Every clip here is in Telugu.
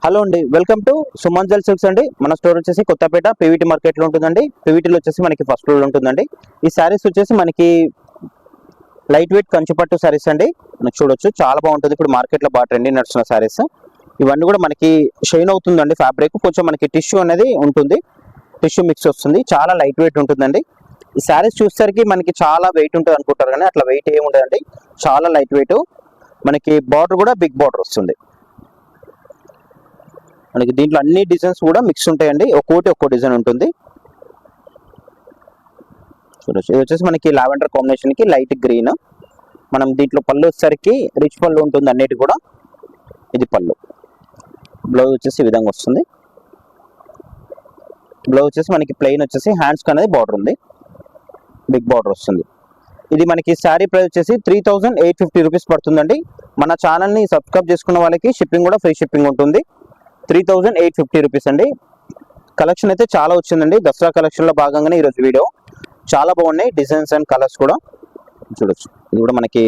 హలో అండి, వెల్కమ్ టు సుమంజల్ సిల్క్స్ అండి. మన స్టోర్ వచ్చేసి కొత్తపేట పీవీటీ మార్కెట్లో ఉంటుందండి. పీవీటీలో వచ్చేసి మనకి ఫస్ట్ ఫ్లోర్ ఉంటుందండి. ఈ శారీస్ వచ్చేసి మనకి లైట్ వెయిట్ కంచిపట్టు శారీస్ అండి. మనకు చూడొచ్చు చాలా బాగుంటుంది. ఇప్పుడు మార్కెట్లో బాగా ట్రెండింగ్ నడుస్తున్న శారీస్ ఇవన్నీ కూడా మనకి షైన్ అవుతుందండి. ఫ్యాబ్రిక్ కొంచెం మనకి టిష్యూ అనేది ఉంటుంది, టిష్యూ మిక్స్ వస్తుంది, చాలా లైట్ వెయిట్ ఉంటుందండి. ఈ శారీస్ చూసేసరికి మనకి చాలా వెయిట్ ఉంటుంది అనుకుంటారు, కానీ అట్లా వెయిట్ ఏమి ఉండదండి. చాలా లైట్ వెయిట్. మనకి బార్డర్ కూడా బిగ్ బార్డర్ వస్తుంది. మనకి దీంట్లో అన్ని డిజైన్స్ కూడా మిక్స్ ఉంటాయండి, ఒక్కో డిజైన్ ఉంటుంది. చూడొచ్చు, ఇది వచ్చేసి మనకి లావెండర్ కాంబినేషన్ కి లైట్ గ్రీన్. మనం దీంట్లో పళ్ళు వచ్చేసరికి రిచ్ పళ్ళు ఉంటుంది అన్నిటి కూడా. ఇది పళ్ళు. బ్లౌజ్ వచ్చేసి ఈ విధంగా వస్తుంది. బ్లౌజ్ వచ్చేసి మనకి ప్లెయిన్ వచ్చేసి హ్యాండ్స్ అనేది బార్డర్ ఉంది, బిగ్ బార్డర్ వస్తుంది. ఇది మనకి శారీ ప్రైస్ వచ్చేసి 3850 రూపీస్ పడుతుందండి. మన ఛానల్ని సబ్స్క్రైబ్ చేసుకున్న వాళ్ళకి షిప్పింగ్ కూడా ఫ్రీ షిప్పింగ్ ఉంటుంది. 3850 రూపీస్ అండి. కలెక్షన్ అయితే చాలా వచ్చిందండి. దసరా కలెక్షన్లో భాగంగానే ఈరోజు వీడియో. చాలా బాగున్నాయి డిజైన్స్ అండ్ కలర్స్ కూడా. చూడొచ్చు, ఇది కూడా మనకి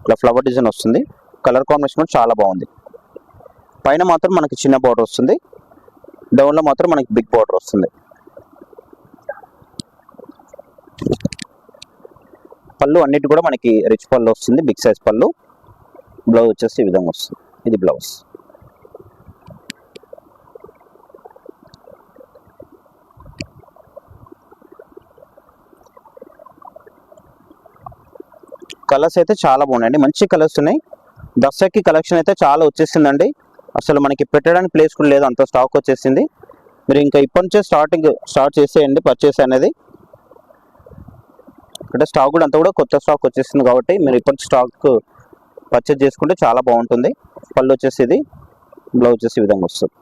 ఇట్లా ఫ్లవర్ డిజైన్ వస్తుంది. కలర్ కాంబినేషన్ కూడా చాలా బాగుంది. పైన మాత్రం మనకి చిన్న బార్డర్ వస్తుంది, డౌన్లో మాత్రం మనకి బిగ్ బార్డర్ వస్తుంది. పళ్ళు అన్నిటి కూడా మనకి రిచ్ పళ్ళు వస్తుంది, బిగ్ సైజ్ పళ్ళు. బ్లౌజ్ వచ్చేసి ఈ విధంగా వస్తుంది. ఇది బ్లౌజ్. కలర్స్ అయితే చాలా బాగున్నాయండి, మంచి కలర్స్ ఉన్నాయి. దసరాకి కలెక్షన్ అయితే చాలా వచ్చేసిందండి. అసలు మనకి పెట్టడానికి ప్లేస్ కూడా లేదు, అంత స్టాక్ వచ్చేసింది. మీరు ఇంకా ఇప్పటి నుంచే స్టార్ట్ చేసేయండి పర్చేస్ అనేది. అంటే స్టాక్ కూడా అంతా కూడా కొత్త స్టాక్ వచ్చేసింది కాబట్టి మీరు ఇప్పటి స్టాక్ పర్చేస్ చేసుకుంటే చాలా బాగుంటుంది. పళ్ళు వచ్చేసి ఇది, బ్లౌజ్ వచ్చేసి ఈ విధంగా వస్తుంది.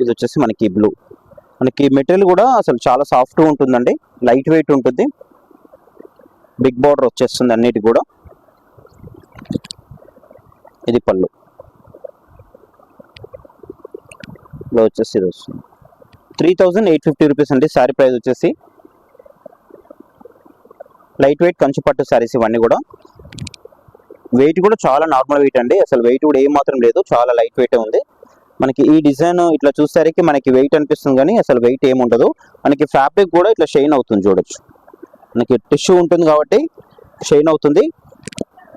ఇది వచ్చేసి మనకి బ్లూ. మనకి మెటీరియల్ కూడా అసలు చాలా సాఫ్ట్గా ఉంటుందండి, లైట్ వెయిట్ ఉంటుంది. బిగ్ బార్డర్ వచ్చేస్తుంది అన్నిటి కూడా. ఇది పళ్ళు. బ్లౌజ్ వచ్చేసి ఇది వస్తుంది. 3850 రూపీస్ అండి శారీ ప్రైస్ వచ్చేసి. లైట్ వెయిట్ కంచిపట్టు శారీస్ ఇవన్నీ కూడా. వెయిట్ కూడా చాలా నార్మల్ వెయిట్ అండి, అసలు వెయిట్ కూడా ఏం మాత్రం లేదు, చాలా లైట్ వెయిట్ ఉంది. మనకి ఈ డిజైన్ ఇట్లా చూసేసరికి మనకి వెయిట్ అనిపిస్తుంది, కానీ అసలు వెయిట్ ఏమి ఉండదు. మనకి ఫ్యాబ్రిక్ కూడా ఇట్లా షైన్ అవుతుంది. చూడొచ్చు, మనకి టిష్యూ ఉంటుంది కాబట్టి షైన్ అవుతుంది.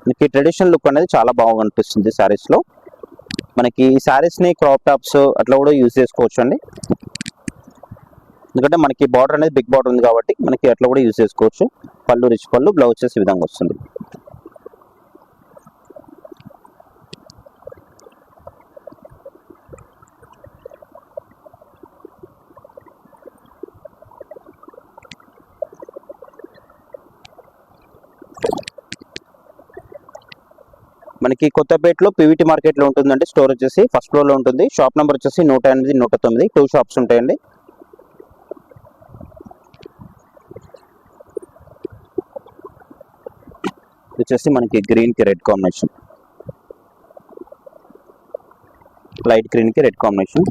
మనకి ట్రెడిషనల్ లుక్ అనేది చాలా బాగా అనిపిస్తుంది శారీస్లో. మనకి ఈ శారీస్ని క్రాప్ టాప్స్ అట్లా కూడా యూజ్ చేసుకోవచ్చు అండి, ఎందుకంటే మనకి బార్డర్ అనేది బిగ్ బార్డర్ ఉంది కాబట్టి మనకి అట్లా కూడా యూజ్ చేసుకోవచ్చు. పళ్ళు రిచ్ పళ్ళు, బ్లౌజ్ వచ్చేసి ఈ విధంగా వస్తుంది. మనకి కొత్తపేటలో పీవీటీ మార్కెట్లో ఉంటుందండి. స్టోర్ వచ్చేసి ఫస్ట్ ఫ్లోర్లో ఉంటుంది. షాప్ నెంబర్ వచ్చేసి 108, 109, 2 షాప్స్ ఉంటాయండి. వచ్చేసి మనకి గ్రీన్కి రెడ్ కాంబినేషన్, లైట్ గ్రీన్కి రెడ్ కాంబినేషన్.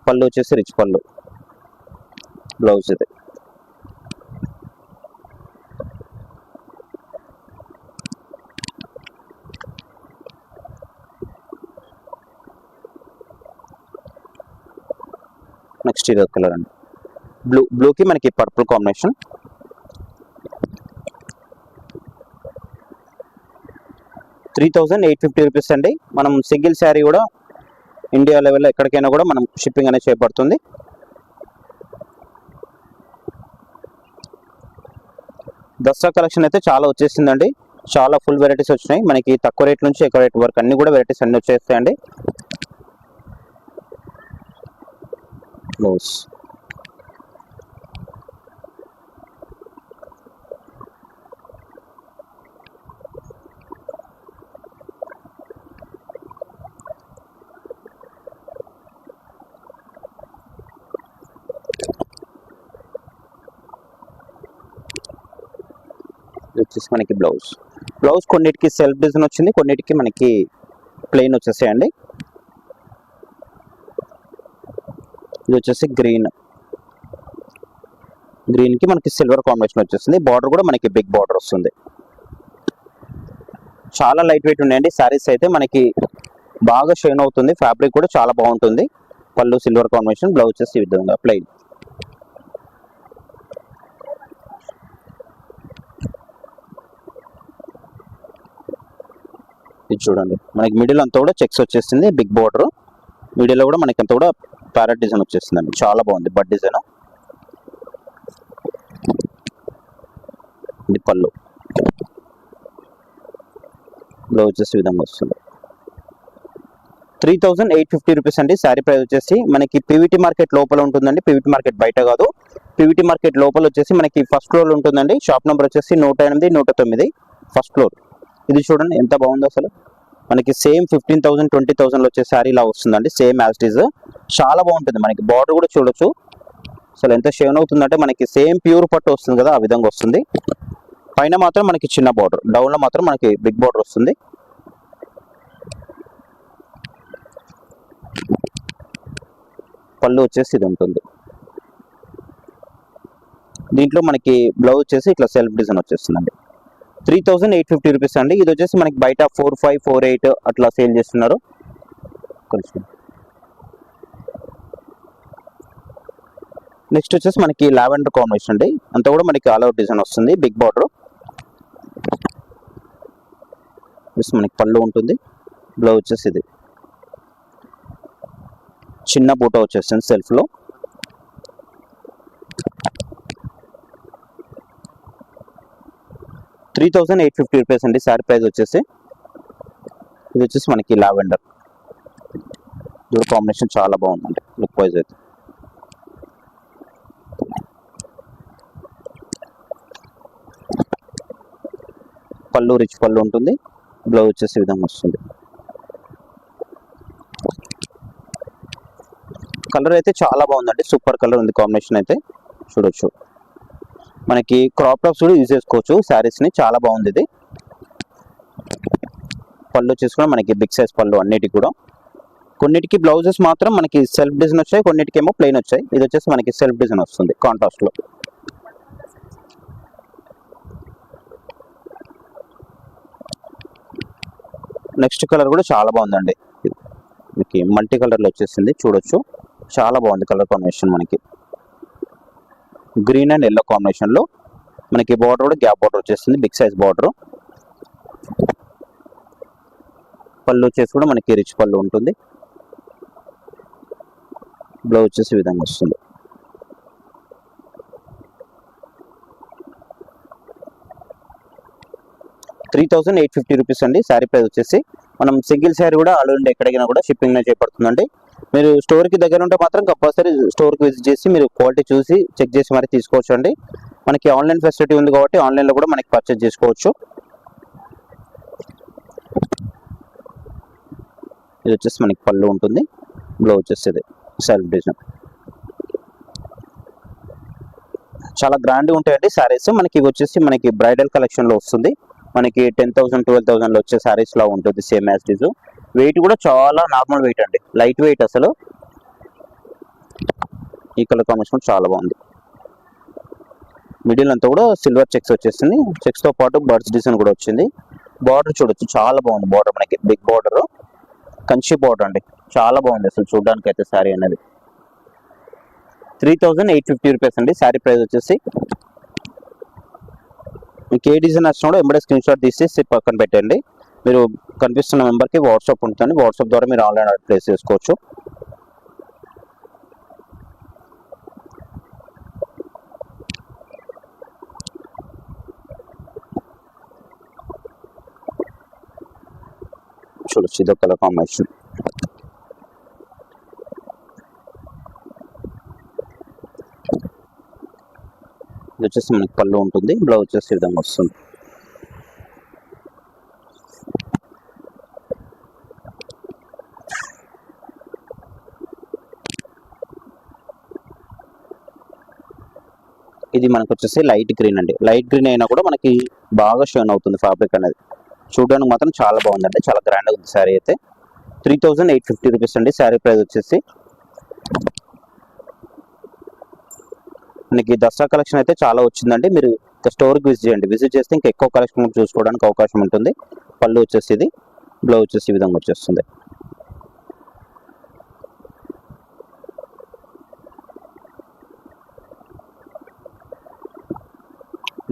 పళ్ళు వచ్చేసి రిచ్ పళ్ళు, బ్లౌజ్ ఇది. నెక్స్ట్ ఇది కలర్ అండి, బ్లూకి మనకి పర్పుల్ కాంబినేషన్. ₹3850 అండి. మనం సింగిల్ శారీ కూడా ఇండియా లెవెల్లో ఎక్కడికైనా కూడా మనం షిప్పింగ్ అనేది చేయబడుతుంది. దసరా కలెక్షన్ అయితే చాలా వచ్చేసిందండి, చాలా ఫుల్ వెరైటీస్ వచ్చినాయి. మనకి తక్కువ రేట్ నుంచి ఎక్కువ రేట్ వరకు అన్ని కూడా వెరైటీస్ అన్ని వచ్చేస్తాయండి. బ్లౌజ్ వచ్చేసి మనకి బ్లౌజ్ కొన్నిటికి సెల్ఫ్ డిజైన్ వచ్చింది, కొన్నిటికి మనకి ప్లెయిన్ వచ్చేసాయండి. ఇది వచ్చేసి గ్రీన్ కి మనకి సిల్వర్ కాంబినేషన్ వచ్చేస్తుంది. బార్డర్ కూడా మనకి బిగ్ బార్డర్ వస్తుంది. చాలా లైట్ వెయిట్ ఉన్నాయండి శారీస్ అయితే, మనకి బాగా షైన్ అవుతుంది. ఫ్యాబ్రిక్ కూడా చాలా బాగుంటుంది. పళ్ళు సిల్వర్ కాంబినేషన్, బ్లౌజ్ వచ్చేసి ఈ విధంగా ప్లెయిన్. ఇది చూడండి, మనకి మిడిల్ అంతా కూడా చెక్స్ వచ్చేసింది, బిగ్ బార్డర్. మిడిల్ లో కూడా మనకి అంతా కూడా ప్యారెట్ డిజైన్ వచ్చేసిందండి, చాలా బాగుంది బడ్ డిజైన్. ఇది పళ్ళు, బ్లౌజ్ వచ్చేసి ఈ విధంగా వస్తుంది. 3850 రూపీస్ అండి శారీ ప్రైస్ వచ్చేసి. మనకి పీవీటీ మార్కెట్ లోపల ఉంటుందండి, పీవీటీ మార్కెట్ బయట కాదు. పీవీటీ మార్కెట్ లోపల వచ్చేసి మనకి ఫస్ట్ ఫ్లోర్ ఉంటుందండి. షాప్ నెంబర్ వచ్చేసి 108, 109 ఫస్ట్ ఫ్లోర్. ఇది చూడండి ఎంత బాగుందో అసలు, మనకి సేమ్ 15,000, 20,000 వచ్చే శారీ ఇలా వస్తుందండి, సేమ్ యాజ్ ఇట్ ఈజ్. చాలా బాగుంటుంది. మనకి బార్డర్ కూడా చూడొచ్చు అసలు ఎంత షేన్ అవుతుందంటే, మనకి సేమ్ ప్యూర్ పట్టు వస్తుంది కదా, ఆ విధంగా వస్తుంది. పైన మాత్రం మనకి చిన్న బార్డర్, డౌన్ లో మాత్రం మనకి బిగ్ బార్డర్ వస్తుంది. పళ్ళు వచ్చేసి ఇది ఉంటుంది. దీంట్లో మనకి బ్లౌజ్ వచ్చేసి ఇట్లా సెల్ఫ్ డిజైన్ వచ్చేస్తుందండి. 3850 రూపీస్ అండి. ఇది వచ్చేసి మనకి బయట 45, 48 అట్లా సేల్ చేస్తున్నారు. నెక్స్ట్ వచ్చేసి మనకి లావెండర్ కాంబినేషన్ అండి, అంతా కూడా మనకి ఆల్ అవుట్ డిజైన్ వస్తుంది, బిగ్ బార్డర్. మనకి పళ్ళు ఉంటుంది, బ్లౌజ్ వచ్చేసి ఇది చిన్న బూటా వచ్చేస్తుంది సెల్ఫ్ లో. ₹3850 అండి శారీ ప్రైస్ వచ్చేసి. ఇది వచ్చేసి మనకి లావెండర్, ఇది కాంబినేషన్ చాలా బాగుందండి లుక్ వైజ్ అయితే. పళ్ళు రిచ్ పళ్ళు ఉంటుంది, బ్లౌజ్ వచ్చేసి విధంగా వస్తుంది. కలర్ అయితే చాలా బాగుందండి, సూపర్ కలర్ ఉంది కాంబినేషన్ అయితే చూడొచ్చు. మనకి క్రాప్ టాప్స్ కూడా యూజ్ చేసుకోవచ్చు శారీస్ ని, చాలా బాగుంది ఇది. పళ్ళు వచ్చేసి కూడా మనకి బిగ్ సైజ్ పళ్ళు అన్నిటికి కూడా. కొన్నిటికి బ్లౌజెస్ మాత్రం మనకి సెల్ఫ్ డిజైన్ వచ్చాయి, కొన్నిటికి ఏమో ప్లెయిన్ వచ్చాయి. ఇది వచ్చేసి మనకి సెల్ఫ్ డిజైన్ వస్తుంది కాంట్రాస్ట్ లో. నెక్స్ట్ కలర్ కూడా చాలా బాగుందండి, మనకి మల్టీ కలర్ లో వచ్చేసింది చూడొచ్చు, చాలా బాగుంది కలర్ కాంబినేషన్. మనకి గ్రీన్ అండ్ ఎల్లో కాంబినేషన్ లో మనకి బార్డర్ కూడా గ్యాప్ బార్డర్ వచ్చేసింది, బిగ్ సైజ్ బార్డర్. పళ్ళు వచ్చేసి కూడా మనకి రిచ్ పళ్ళు ఉంటుంది, బ్లౌజ్ వచ్చేసి ఈ విధంగా వస్తుంది. ₹3850 అండి శారీ ప్రైస్ వచ్చేసి. మనం సింగిల్ శారీ కూడా ఆల్ ఇండియా ఎక్కడికైనా కూడా షిప్పింగ్ చేపడుతుందండి. మీరు స్టోర్కి దగ్గర ఉంటే మాత్రం కంపల్సరీ స్టోర్కి విజిట్ చేసి మీరు క్వాలిటీ చూసి చెక్ చేసి మరి తీసుకోవచ్చు అండి. మనకి ఆన్లైన్ ఫెసిలిటీ ఉంది కాబట్టి ఆన్లైన్లో కూడా మనకి పర్చేజ్ చేసుకోవచ్చు. ఇది వచ్చేసి మనకి పళ్ళు ఉంటుంది, బ్లౌజ్ వచ్చేసి సెల్ఫ్ డిజైన్. చాలా గ్రాండ్గా ఉంటాయండి శారీస్. మనకి ఇవి వచ్చేసి మనకి బ్రైడల్ కలెక్షన్లో వస్తుంది. మనకి 10,000, 12,000 వచ్చే శారీస్ లా ఉంటుంది same as it is. Weight కూడా చాలా నార్మల్ వెయిట్ అండి, లైట్ వెయిట్ అసలు. ఈ కలర్ కాంబినేషన్ చాలా బాగుంది. మిడిల్ అంతా కూడా సిల్వర్ చెక్స్ వచ్చేసింది, చెక్స్ తో పాటు బర్డ్స్ డిజైన్ కూడా వచ్చింది. బార్డర్ చూడొచ్చు చాలా బాగుంది, బార్డర్ మనకి బిగ్ బార్డర్, కంచి బార్డర్ అండి, చాలా బాగుంది అసలు చూడడానికి అయితే శారీ అనేది. ₹3850 అండి శారీ ప్రైస్ వచ్చేసి. మీకు ఏ డిజైన్ వచ్చినా కూడా ఎంబడే స్క్రీన్ షాట్ తీసి పక్కన పెట్టండి. మీరు కనిపిస్తున్న మెంబర్కి వాట్సాప్ ఉంటుంది, వాట్సాప్ ద్వారా మీరు ఆన్లైన్ ఆర్డర్ ప్లేస్ చేసుకోవచ్చు. చూడొచ్చు ఇదో కలర్ కాంబినేషన్. ఇది వచ్చేసి మనకి పళ్ళు ఉంటుంది, బ్లౌజ్ వచ్చేసి ఈ విధంగా వస్తుంది. ఇది మనకు వచ్చేసి లైట్ గ్రీన్ అండి, లైట్ గ్రీన్ అయినా కూడా మనకి బాగా షైన్ అవుతుంది ఫ్యాబ్రిక్ అనేది. చూడడానికి మాత్రం చాలా బాగుందండి, చాలా గ్రాండ్గా ఉంది శారీ అయితే. ₹3850 అండి శారీ ప్రైస్ వచ్చేసి. మనకి దసరా కలెక్షన్ అయితే చాలా వచ్చిందండి. మీరు స్టోర్కి విజిట్ చేయండి. విజిట్ చేస్తే ఇంకా ఎక్కువ కలెక్షన్ చూసుకోవడానికి అవకాశం ఉంటుంది. పళ్ళు వచ్చేసి ఇది, బ్లౌజ్ వచ్చేసి ఈ విధంగా వచ్చేస్తుంది.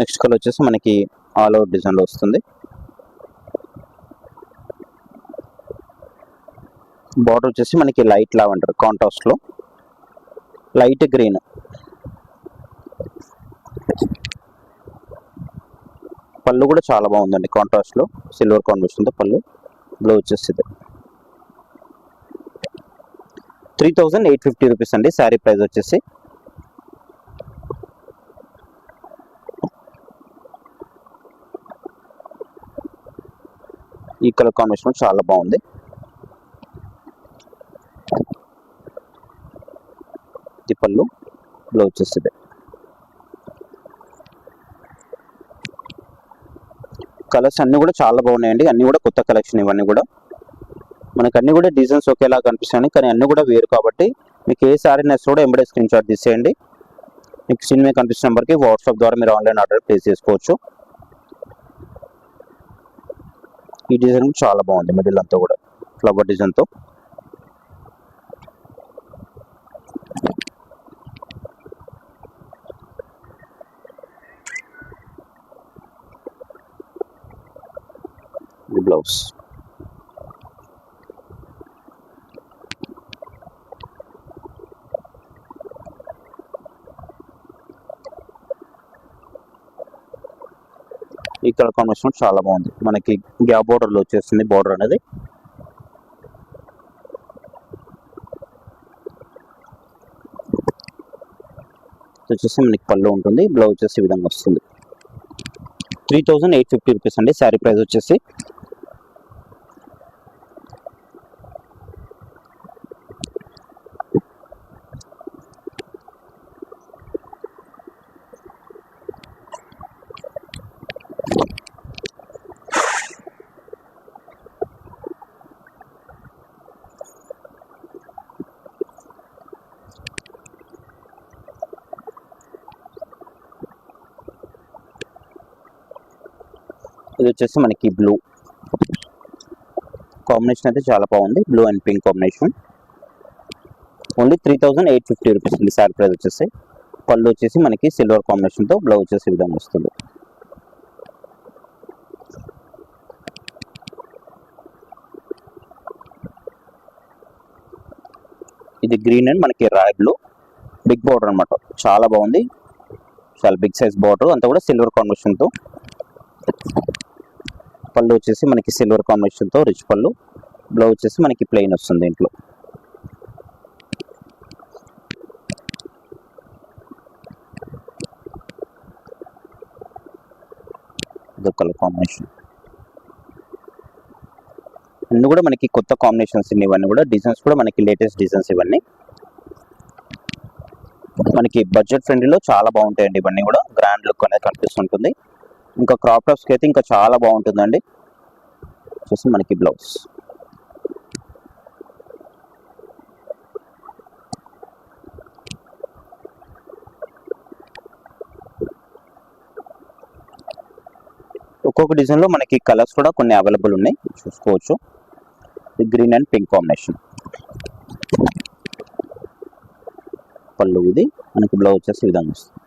నెక్స్ట్ కలర్ వచ్చేసి మనకి ఆల్ ఓవర్ డిజైన్లో వస్తుంది. బార్డర్ వచ్చేసి మనకి లైట్ లావెండర్ కాంట్రాస్ట్లో, లైట్ గ్రీన్, పళ్ళు కూడా చాలా బాగుందండి. కాంట్రాస్ట్లో సిల్వర్ కాంబినేషన్తో పళ్ళు, బ్లౌజ్ వచ్చేసి 3850 రూపీస్ అండి. శారీ ప్రైస్ వచ్చేసి ఈ కలర్ కాంబినేషన్ చాలా బాగుంది. ఇది పళ్ళు, బ్లౌజ్ వచ్చేసి కలర్స్ అన్నీ కూడా చాలా బాగున్నాయండి. అన్నీ కూడా కొత్త కలెక్షన్. ఇవన్నీ కూడా మనకు అన్ని కూడా డిజైన్స్ ఒకేలా కనిపిస్తాయి, కానీ అన్నీ కూడా వేరు. కాబట్టి మీకు ఏ శారీ నచ్చినా కూడా ఎంబడే స్క్రీన్ షాట్ తీసేయండి. మీకు స్క్రీన్ మీద కనిపిస్తున్న నెంబర్కి వాట్సాప్ ద్వారా మీరు ఆన్లైన్ ఆర్డర్ ప్లేస్ చేసుకోవచ్చు. ఈ డిజైన్ చాలా బాగుంది. మిడిల్ అంతా కూడా ఫ్లవర్ డిజైన్తో. బ్లౌజ్ ఈ కలర్ కాంబినేషన్ చాలా బాగుంది. మనకి గ్యాప్ బోర్డర్లో వచ్చేస్తుంది. బోర్డర్ అనేది వచ్చేసి మనకి పళ్ళు ఉంటుంది. బ్లౌజ్ వచ్చేసి ఈ విధంగా వస్తుంది. 3850 రూపీస్ అండి. శారీ ప్రైస్ వచ్చేసి ఇది వచ్చేసి మనకి బ్లూ కాంబినేషన్ అయితే చాలా బాగుంది. Blue and pink combination. Only 3850 rupees అండి. శారీ ప్రైస్ వచ్చేసి పళ్ళు వచ్చేసి మనకి సిల్వర్ కాంబినేషన్తో, బ్లౌజ్ వచ్చేసి ఈ విధంగా వస్తుంది. ఇది గ్రీన్ అండ్ మనకి రాయల్ బ్లూ బిగ్ బార్డర్ అనమాట. చాలా బాగుంది. చాలా బిగ్ సైజ్ బార్డర్ అంతా కూడా సిల్వర్ కాంబినేషన్తో. పళ్ళు వచ్చేసి మనకి సిల్వర్ కాంబినేషన్తో రిచ్ పళ్ళు, బ్లౌజ్ వచ్చేసి మనకి ప్లెయిన్ వస్తుంది. దీంట్లో ఇదో కలర్ కాంబినేషన్. అన్నీ కూడా మనకి కొత్త కాంబినేషన్స్. ఇవన్నీ కూడా డిజైన్స్ కూడా మనకి లేటెస్ట్ డిజైన్స్. ఇవన్నీ మనకి బడ్జెట్ ఫ్రెండ్లీలో చాలా బాగుంటాయండి. ఇవన్నీ కూడా గ్రాండ్ లుక్ అనేది కనిపిస్తుంటుంది. ఇంకా క్రాప్ టాప్స్కి అయితే ఇంకా చాలా బాగుంటుందండి. వచ్చేసి మనకి బ్లౌజ్ ఒక్కొక్క డిజైన్లో మనకి కలర్స్ కూడా కొన్ని అవైలబుల్ ఉన్నాయి, చూసుకోవచ్చు. Green and pink combination. పళ్ళు ఇది మనకి, బ్లౌజ్ వచ్చేసి ఈ విధంగా వస్తుంది.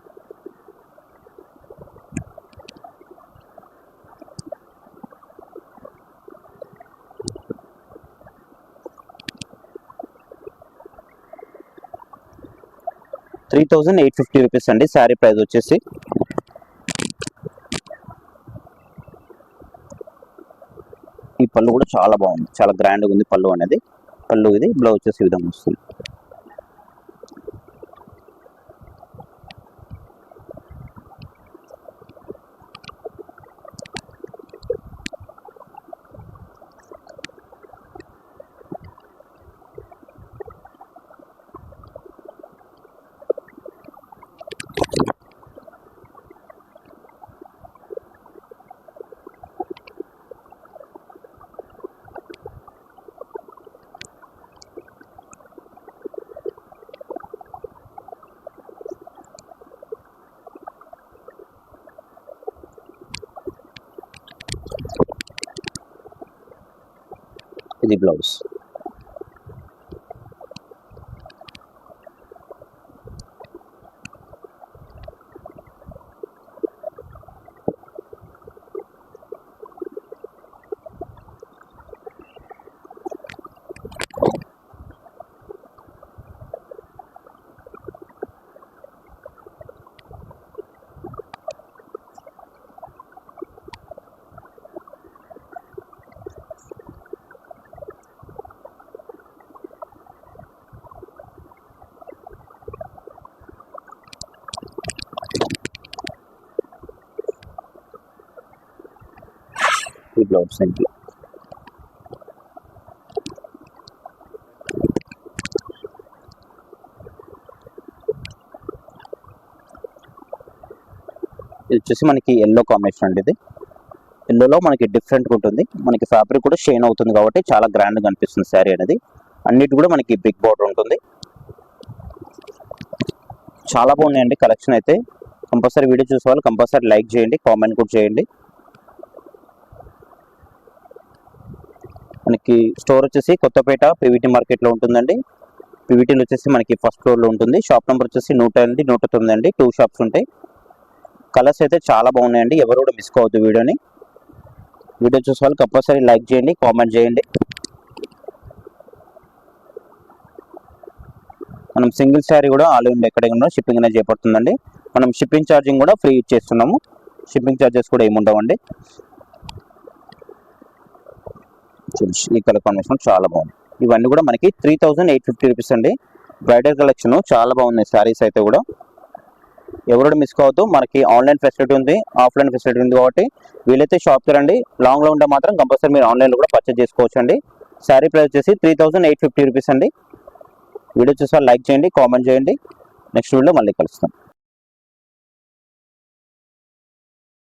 ₹3850 అండి. శారీ ప్రైస్ వచ్చేసి ఈ పళ్ళు కూడా చాలా బాగుంది. చాలా గ్రాండ్గా ఉంది పళ్ళు అనేది. పళ్ళు ఇది, బ్లౌజ్ వచ్చేసి ఈ విధంగా వస్తుంది. ఇది బ్లౌజ్. ఈ బ్లౌజ్ అండి. ఇది వచ్చేసి మనకి ఎల్లో కాంబినేషన్ అండి. ఇది ఎల్లోలో మనకి డిఫరెంట్గా ఉంటుంది. మనకి ఫ్యాబ్రిక్ కూడా షైన్ అవుతుంది కాబట్టి చాలా గ్రాండ్గా కనిపిస్తుంది శారీ అనేది. అన్నిటి కూడా మనకి బిగ్ బార్డర్ ఉంటుంది. చాలా బాగున్నాయండి కలెక్షన్ అయితే. కంపల్సరీ వీడియో చూసే వాళ్ళు కంపల్సరీ లైక్ చేయండి, కామెంట్ కూడా చేయండి. మనకి స్టోర్ వచ్చేసి కొత్తపేట పీవీటీ మార్కెట్లో ఉంటుందండి. పీవీటీలో వచ్చేసి మనకి ఫస్ట్ ఫ్లోర్లో ఉంటుంది. షాప్ నెంబర్ వచ్చేసి 108, 109 అండి. 2 షాప్స్ ఉంటాయి. కలర్స్ అయితే చాలా బాగున్నాయండి. ఎవరు కూడా మిస్ కావద్దు వీడియోని. వీడియో చూసే వాళ్ళు కంపల్సరీ లైక్ చేయండి, కామెంట్ చేయండి. మనం సింగిల్ శారీ కూడా ఆల్ ఇండియా ఎక్కడెక్కడ షిప్పింగ్ అనేది చేపడుతుందండి. మనం షిప్పింగ్ ఛార్జింగ్ కూడా ఫ్రీ ఇచ్చేస్తున్నాము. షిప్పింగ్ ఛార్జెస్ కూడా ఏముండవండి. ఈ కలర్ కాంబినేషన్ చాలా బాగుంది. ఇవన్నీ కూడా మనకి 3850 రూపీస్ అండి. బ్రైడల్ కలెక్షన్ చాలా బాగున్నాయి శారీస్ అయితే కూడా. ఎవరు మిస్ కావద్దు. మనకి ఆన్లైన్ ఫెసిలిటీ ఉంది, ఆఫ్లైన్ ఫెసిలిటీ ఉంది కాబట్టి వీలైతే షాప్కి రండి. లాంగ్లో ఉంటే మాత్రం కంపల్సరీ మీరు ఆన్లైన్లో కూడా పర్చేజ్ చేసుకోవచ్చు అండి. శారీ ప్రైస్ వచ్చేసి 3850 రూపీస్ అండి. వీడియో చూసారు లైక్ చేయండి, కామెంట్ చేయండి. నెక్స్ట్ వీడియో మళ్ళీ కలుస్తాం.